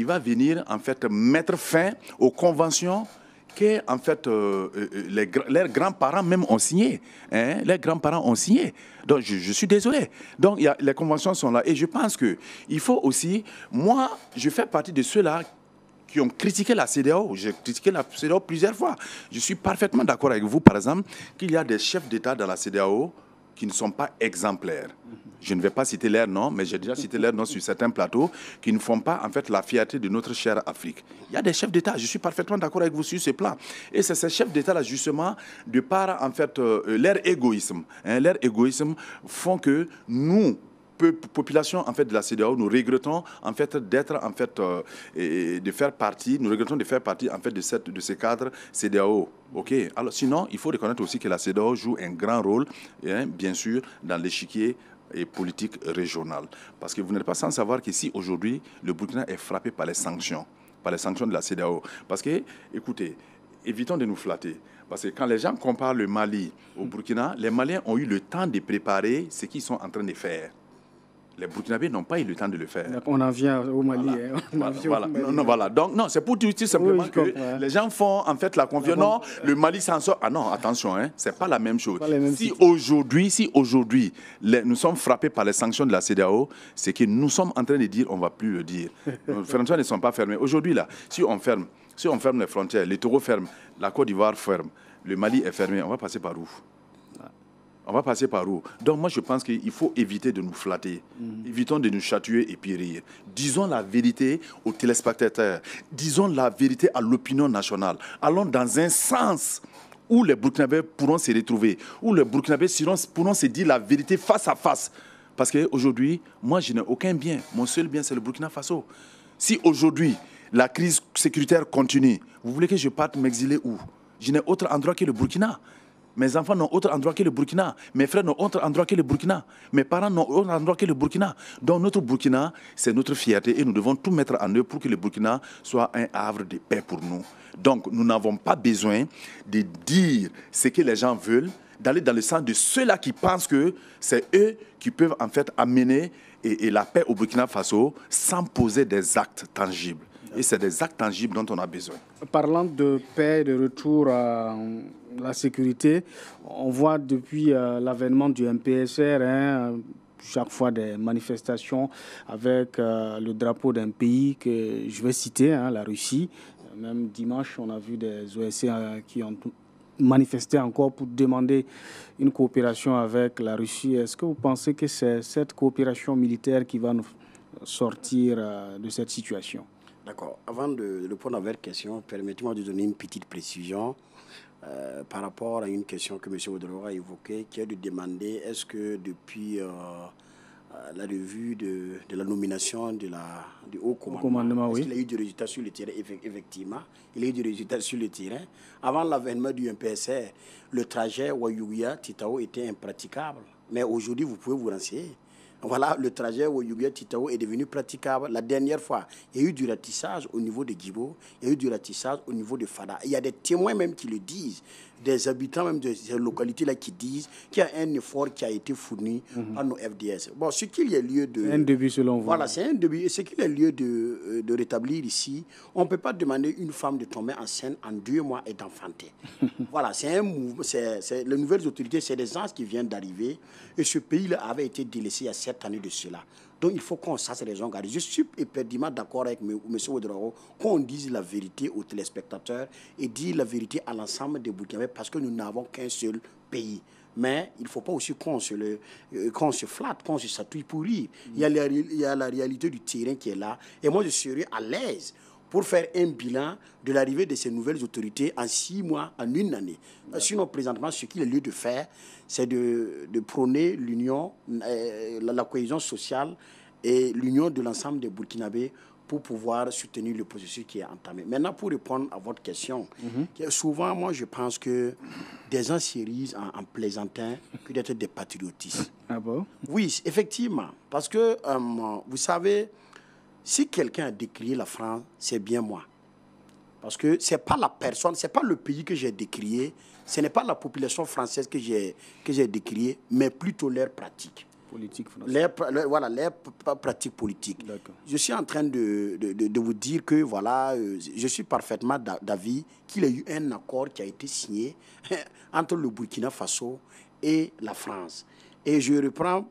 il va venir en fait mettre fin aux conventions que en fait leurs grands-parents même ont signé. Hein, les grands-parents ont signé. Donc je suis désolé. Donc les conventions sont là et je pense que il faut aussi, moi je fais partie de ceux-là qui ont critiqué la CEDEAO. J'ai critiqué la CEDEAO plusieurs fois. Je suis parfaitement d'accord avec vous, par exemple, qu'il y a des chefs d'État dans la CEDEAO qui ne sont pas exemplaires. Je ne vais pas citer leurs noms, mais j'ai déjà cité leurs noms sur certains plateaux qui ne font pas en fait la fierté de notre chère Afrique. Il y a des chefs d'État, je suis parfaitement d'accord avec vous sur ce plan. Et c'est ces chefs d'État-là, justement, de par en fait leur égoïsme, leur égoïsme font que nous, population en fait de la CEDEAO, nous regrettons en fait d'être en fait de faire partie, nous regrettons de faire partie en fait de ces cadres CEDEAO. Ok. Alors sinon, il faut reconnaître aussi que la CEDEAO joue un grand rôle, bien sûr, dans l'échiquier et politique régionale. Parce que vous n'êtes pas sans savoir que si aujourd'hui le Burkina est frappé par les sanctions de la CEDEAO, parce que, écoutez, évitons de nous flatter. Parce que quand les gens comparent le Mali au Burkina, les Maliens ont eu le temps de préparer ce qu'ils sont en train de faire. Les Burkinabés n'ont pas eu le temps de le faire. On en vient au Mali. Voilà. Voilà. Donc, non, c'est pour dire simplement que les gens font en fait la confiance. Non, le Mali s'en sort. Ah non, attention, c'est pas la même chose. Si aujourd'hui, nous sommes frappés par les sanctions de la CEDEAO, c'est que nous sommes en train de dire, on ne va plus le dire. Les frontières ne sont pas fermées. Aujourd'hui, là, si on ferme les frontières, les Togo ferment, la Côte d'Ivoire ferme, le Mali est fermé, on va passer par où? On va passer par où? Donc moi je pense qu'il faut éviter de nous flatter. Évitons de nous chatouiller et puis rire. Disons la vérité aux téléspectateurs. Disons la vérité à l'opinion nationale. Allons dans un sens où les Burkinabés pourront se retrouver, où les Burkinabés pourront se dire la vérité face à face. Parce qu'aujourd'hui, moi je n'ai aucun bien. Mon seul bien c'est le Burkina Faso. Si aujourd'hui la crise sécuritaire continue, vous voulez que je parte m'exiler où? Je n'ai autre endroit que le Burkina. Mes enfants n'ont autre endroit que le Burkina. Mes frères n'ont autre endroit que le Burkina. Mes parents n'ont autre endroit que le Burkina. Donc notre Burkina, c'est notre fierté et nous devons tout mettre en œuvre pour que le Burkina soit un havre de paix pour nous. Donc nous n'avons pas besoin de dire ce que les gens veulent, d'aller dans le sens de ceux-là qui pensent que c'est eux qui peuvent en fait amener la paix au Burkina Faso sans poser des actes tangibles. Et c'est des actes tangibles dont on a besoin. Parlant de paix, de retour à la sécurité, on voit depuis l'avènement du MPSR, chaque fois des manifestations avec le drapeau d'un pays que je vais citer, la Russie. Même dimanche, on a vu des OSC qui ont manifesté encore pour demander une coopération avec la Russie. Est-ce que vous pensez que c'est cette coopération militaire qui va nous sortir de cette situation? D'accord. Avant de répondre à votre question, permettez-moi de donner une petite précision par rapport à une question que M. Ouedraogo a évoquée, qui est de demander est-ce que depuis la revue de la nomination du haut commandement, est-ce qu'il a eu du résultat sur le terrain? Effectivement, il a eu du résultat sur le terrain. Avant l'avènement du MPSR, le trajet Ouayouya-Titao était impraticable. Mais aujourd'hui, vous pouvez vous renseigner. Voilà, le trajet Ouayouya-Titao est devenu praticable. La dernière fois, il y a eu du ratissage au niveau de Guibo, il y a eu du ratissage au niveau de Fada. Il y a des témoins même qui le disent, des habitants même de ces localités-là qui disent qu'il y a un effort qui a été fourni par nos FDS. Bon, ce qu'il y a lieu de... C'est un début selon vous. Voilà, c'est un début. Et ce qu'il y a lieu de rétablir ici, on ne peut pas demander une femme de tomber enceinte en 2 mois et d'enfanter. Voilà, c'est un mouvement. Les nouvelles autorités, c'est des gens qui viennent d'arriver. Et ce pays-là avait été délaissé il y a 7 années de cela. Donc il faut qu'on sache raison garder. Je suis éperdument d'accord avec M. Ouedraogo qu'on dise la vérité aux téléspectateurs et dire la vérité à l'ensemble des Burkinabés parce que nous n'avons qu'un seul pays. Mais il ne faut pas aussi qu'on se flatte, qu'on se satouille pour rire. Il y a la réalité du terrain qui est là. Et moi, je serais à l'aise pour faire un bilan de l'arrivée de ces nouvelles autorités en 6 mois, en 1 année. Sinon, présentement, ce qu'il est lieu de faire, c'est de prôner l'union, la cohésion sociale et l'union de l'ensemble des Burkinabés pour pouvoir soutenir le processus qui est entamé. Maintenant, pour répondre à votre question, souvent, moi, je pense que des gens se risent en plaisantin que d'être des patriotistes. Ah bon? Oui, effectivement. Parce que, vous savez, si quelqu'un a décrié la France, c'est bien moi. Parce que ce n'est pas la personne, ce n'est pas le pays que j'ai décrié, ce n'est pas la population française que j'ai décrié, mais plutôt leur pratique. politiques françaises. Les pratiques politiques. Je suis en train de vous dire que voilà, je suis parfaitement d'avis qu'il y a eu un accord qui a été signé entre le Burkina Faso et la France. Et je reprends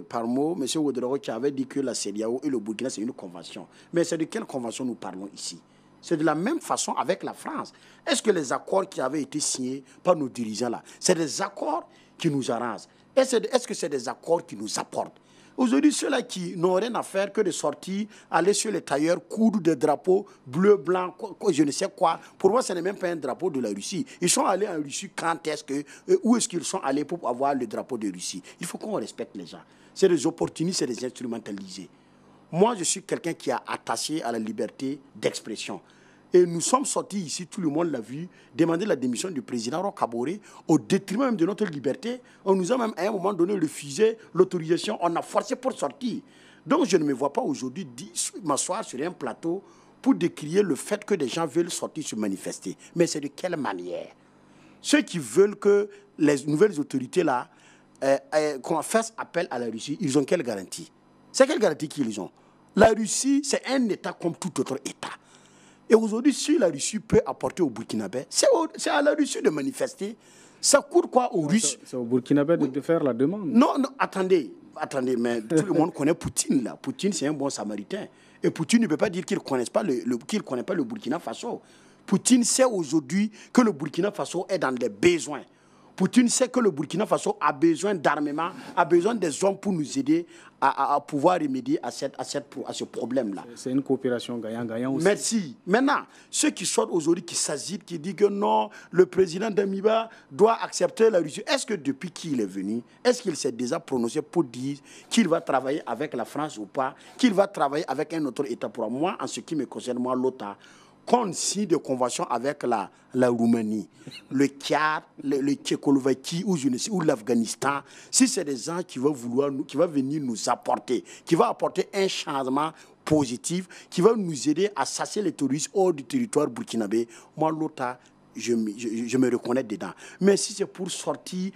par mot M. Ouedraogo qui avait dit que la CEDEAO et le Burkina, c'est une convention. Mais c'est de quelle convention nous parlons ici? C'est de la même façon avec la France. Est-ce que les accords qui avaient été signés par nos dirigeants là, c'est des accords qui nous arrangent? Est-ce que c'est des accords qui nous apportent? Aujourd'hui, ceux-là qui n'ont rien à faire que de sortir, aller sur les tailleurs, coudre des drapeaux bleu, blanc, je ne sais quoi. Pour moi, ce n'est même pas un drapeau de la Russie. Ils sont allés en Russie où est-ce qu'ils sont allés pour avoir le drapeau de Russie? Il faut qu'on respecte les gens. C'est des opportunistes, c'est des instrumentalisés. Moi, je suis quelqu'un qui a attaché à la liberté d'expression. Et nous sommes sortis ici, tout le monde l'a vu, demander la démission du président Roch Kaboré au détriment même de notre liberté. On nous a même à un moment donné refusé l'autorisation, on a forcé pour sortir. Donc je ne me vois pas aujourd'hui m'asseoir sur un plateau pour décrier le fait que des gens veulent sortir se manifester. Mais c'est de quelle manière? Ceux qui veulent que les nouvelles autorités là fassent appel à la Russie, ils ont quelle garantie? C'est quelle garantie qu'ils ont? La Russie, c'est un État comme tout autre État. Et aujourd'hui, si la Russie peut apporter au Burkinabé, c'est à la Russie de manifester. Ça coûte quoi aux Russes? C'est au Burkinabé de faire la demande. Non, attendez, mais tout le monde connaît Poutine là. Poutine, c'est un bon samaritain. Et Poutine ne peut pas dire qu'il ne connaît pas le Burkina Faso. Poutine sait aujourd'hui que le Burkina Faso est dans des besoins. Poutine sait que le Burkina Faso a besoin d'armement, a besoin des hommes pour nous aider à pouvoir remédier à ce problème-là. C'est une coopération gagnant-gagnant aussi. Merci. Maintenant, ceux qui sortent aujourd'hui, qui s'agitent, qui disent que non, le président d'Amiba doit accepter la Russie. Est-ce que depuis qu'il est venu, est-ce qu'il s'est déjà prononcé pour dire qu'il va travailler avec la France ou pas, qu'il va travailler avec un autre État? Pour moi, en ce qui me concerne, moi, l'OTAN, qu'on signe des conventions avec la Roumanie, le Tchad, le Tchécoslovaquie ou l'Afghanistan, si c'est des gens qui vont venir nous apporter, qui vont apporter un changement positif, qui va nous aider à chasser les touristes hors du territoire burkinabé, moi, l'OTAN, je me reconnais dedans. Mais si c'est pour sortir,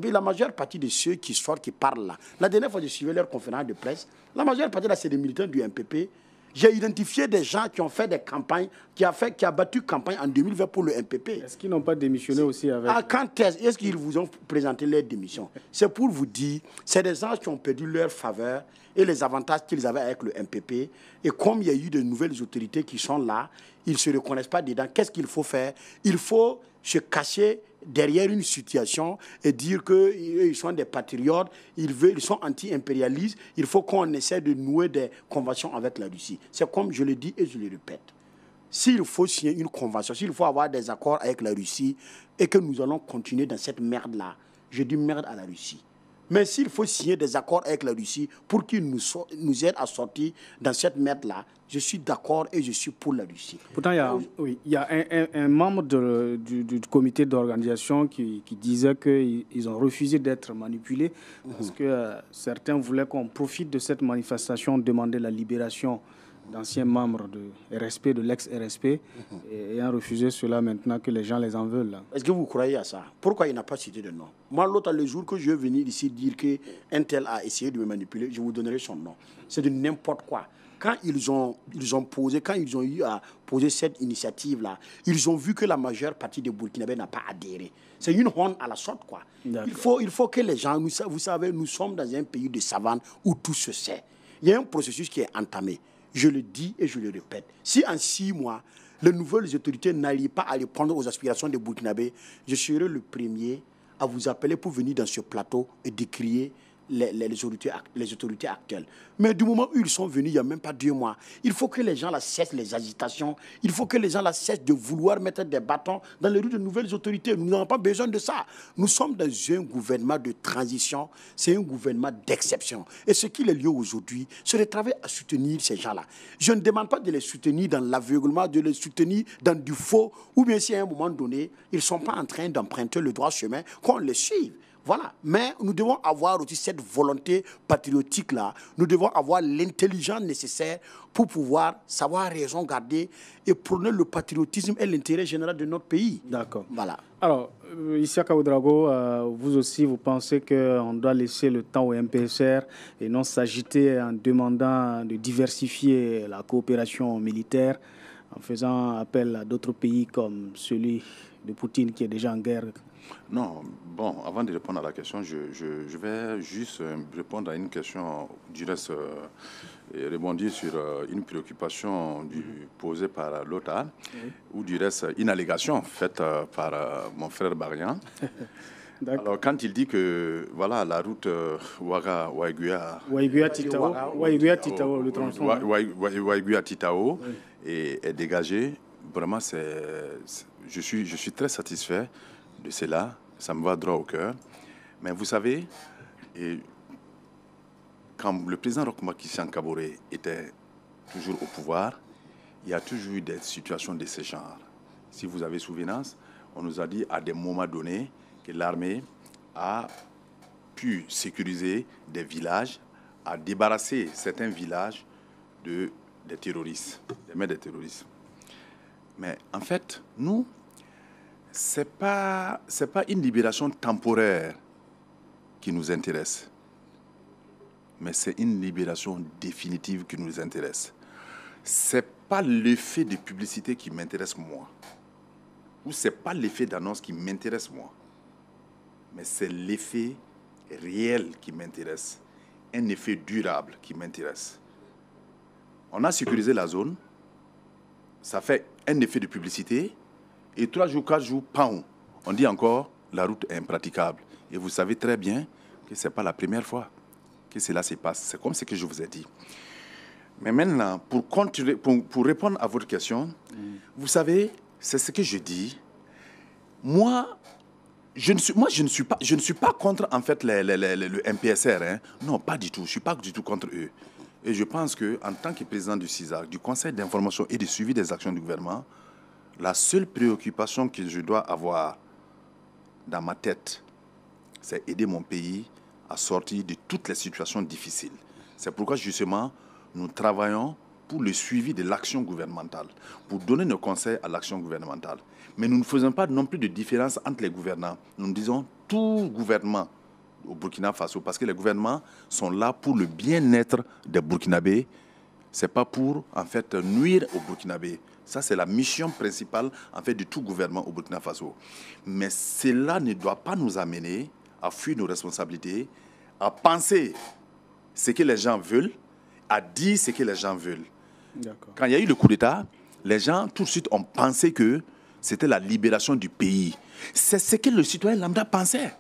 la majeure partie de ceux qui sortent, qui parlent là, la dernière fois que je suivais leur conférence de presse, la majeure partie là, c'est des militants du MPP. J'ai identifié des gens qui ont fait des campagnes, qui a battu campagne en 2020 pour le MPP. Est-ce qu'ils n'ont pas démissionné aussi avec... Quand est-ce qu'ils vous ont présenté leur démission? C'est pour vous dire, c'est des gens qui ont perdu leur faveur et les avantages qu'ils avaient avec le MPP. Et comme il y a eu de nouvelles autorités qui sont là, ils ne se reconnaissent pas dedans. Qu'est-ce qu'il faut faire? Il faut se cacher derrière une situation et dire qu'ils sont des patriotes, ils sont anti-impérialistes. Il faut qu'on essaie de nouer des conventions avec la Russie. C'est comme je le dis et je le répète. S'il faut signer une convention, s'il faut avoir des accords avec la Russie et que nous allons continuer dans cette merde-là, je dis merde à la Russie. Mais s'il faut signer des accords avec la Russie pour qu'ils nous aident à sortir dans cette merde-là, je suis d'accord et je suis pour la Russie. Pourtant, il y a un membre du comité d'organisation qui disait qu'ils ont refusé d'être manipulés parce que certains voulaient qu'on profite de cette manifestation, demander la libération d'anciens membres de RSP, de l'ex-RSP, et ayant refusé cela maintenant que les gens les en veulent. Là. Est-ce que vous croyez à ça? Pourquoi il n'a pas cité de nom? Moi, l'autre, le jour que je vais venir ici dire qu'un tel a essayé de me manipuler, je vous donnerai son nom. C'est de n'importe quoi. Quand ils ont eu à poser cette initiative-là, ils ont vu que la majeure partie des Burkinabés n'a pas adhéré. C'est une honte à la sorte, quoi. Il faut que les gens, vous savez, nous sommes dans un pays de savane où tout se sait. Il y a un processus qui est entamé. Je le dis et je le répète. Si en 6 mois, les nouvelles autorités n'arrivent pas à répondre aux aspirations des Burkinabés, je serai le premier à vous appeler pour venir dans ce plateau et décrier les autorités actuelles. Mais du moment où ils sont venus, il n'y a même pas 2 mois, il faut que les gens là cessent les agitations, il faut que les gens là cessent de vouloir mettre des bâtons dans les roues de nouvelles autorités. Nous n'avons pas besoin de ça. Nous sommes dans un gouvernement de transition, c'est un gouvernement d'exception. Et ce qu'il est lieu aujourd'hui, c'est de travailler à soutenir ces gens-là. Je ne demande pas de les soutenir dans l'aveuglement, de les soutenir dans du faux, ou bien si à un moment donné, ils ne sont pas en train d'emprunter le droit chemin, qu'on les suive. Voilà. Mais nous devons avoir aussi cette volonté patriotique-là. Nous devons avoir l'intelligence nécessaire pour pouvoir savoir raison garder et prôner le patriotisme et l'intérêt général de notre pays. D'accord. Voilà. Alors, Isiaka Ouedraogo, vous aussi, vous pensez qu'on doit laisser le temps au MPSR et non s'agiter en demandant de diversifier la coopération militaire, en faisant appel à d'autres pays comme celui de Poutine qui est déjà en guerre? Non, bon, avant de répondre à la question, je vais juste répondre à une question, du reste, et rebondir sur une préoccupation posée par l'OTAN, ou du reste, une allégation faite par mon frère Barian. Alors, quand il dit que voilà, la route Ouaïguia-Titao, le tronçon. Ouaïguia-Titao est dégagé. Vraiment, je suis très satisfait de cela. Ça me va droit au cœur. Mais vous savez, quand le président Roch Christian Kaboré était toujours au pouvoir, il y a toujours eu des situations de ce genre. Si vous avez souvenance, on nous a dit à des moments donnés que l'armée a pu sécuriser des villages, a débarrassé certains villages des terroristes, des mains des terroristes. Mais en fait, nous, ce n'est pas une libération temporaire qui nous intéresse, mais c'est une libération définitive qui nous intéresse. Ce n'est pas l'effet de publicité qui m'intéresse moi, ou ce n'est pas l'effet d'annonce qui m'intéresse moi, mais c'est l'effet réel qui m'intéresse, un effet durable qui m'intéresse. On a sécurisé la zone, ça fait un effet de publicité, et 3 jours, 4 jours, pam, on dit encore, la route est impraticable. Et vous savez très bien que ce n'est pas la première fois que cela se passe. C'est comme ce que je vous ai dit. Mais maintenant, pour répondre à votre question, vous savez, c'est ce que je dis. Moi, je ne suis pas contre, en fait, le MPSR. Hein. Non, pas du tout. Je ne suis pas du tout contre eux. Et je pense qu'en tant que président du CISAC, du Conseil d'information et de suivi des actions du gouvernement, la seule préoccupation que je dois avoir dans ma tête, c'est aider mon pays à sortir de toutes les situations difficiles. C'est pourquoi, justement, nous travaillons pour le suivi de l'action gouvernementale, pour donner nos conseils à l'action gouvernementale. Mais nous ne faisons pas non plus de différence entre les gouvernants. Nous disons tout gouvernement au Burkina Faso, parce que les gouvernements sont là pour le bien-être des Burkinabés. Ce n'est pas pour, en fait, nuire aux Burkinabés. Ça, c'est la mission principale, en fait, de tout gouvernement au Burkina Faso. Mais cela ne doit pas nous amener à fuir nos responsabilités, à penser ce que les gens veulent, à dire ce que les gens veulent. Quand il y a eu le coup d'État, les gens, tout de suite, ont pensé que c'était la libération du pays. C'est ce que le citoyen lambda pensait.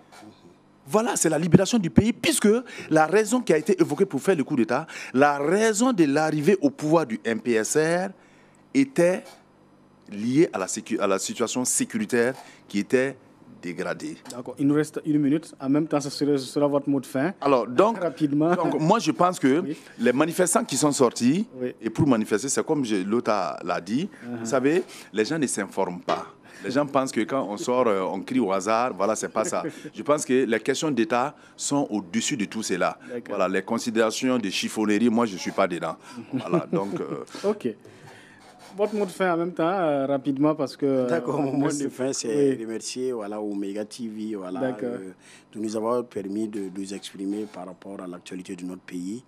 Voilà, c'est la libération du pays, puisque la raison qui a été évoquée pour faire le coup d'État, la raison de l'arrivée au pouvoir du MPSR était liée à la situation sécuritaire qui était dégradée. D'accord, il nous reste 1 minute. En même temps, ce sera votre mot de fin. Alors, donc, rapidement. Donc, moi, je pense que les manifestants qui sont sortis, et pour manifester, c'est comme l'autre l'a dit, vous savez, les gens ne s'informent pas. Les gens pensent que quand on sort, on crie au hasard. Voilà, c'est pas ça. Je pense que les questions d'État sont au-dessus de tout cela. Voilà, les considérations de chiffonnerie, moi, je ne suis pas dedans. Voilà, donc... OK. Votre mot de fin en même temps, rapidement, parce que... D'accord, mon mot de fin, c'est remercier Omega TV de nous avoir permis de nous exprimer par rapport à l'actualité de notre pays.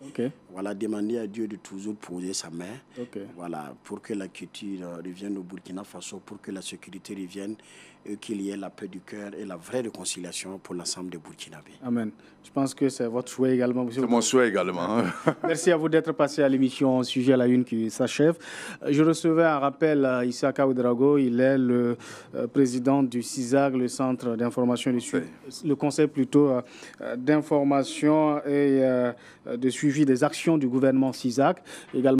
Voilà, demander à Dieu de toujours poser sa main. Voilà, pour que la culture revienne au Burkina Faso, pour que la sécurité revienne, et qu'il y ait la paix du cœur et la vraie réconciliation pour l'ensemble des Burkinabés. Amen. Je pense que c'est votre souhait également. C'est mon souhait également. Merci à vous d'être passé à l'émission Sujet à la Une qui s'achève. Je recevais un rappel Isiaka Ouedraogo. Il est le président du CISAC, le Centre d'information, le conseil plutôt d'information et de suivi des actions du gouvernement CISAC. Également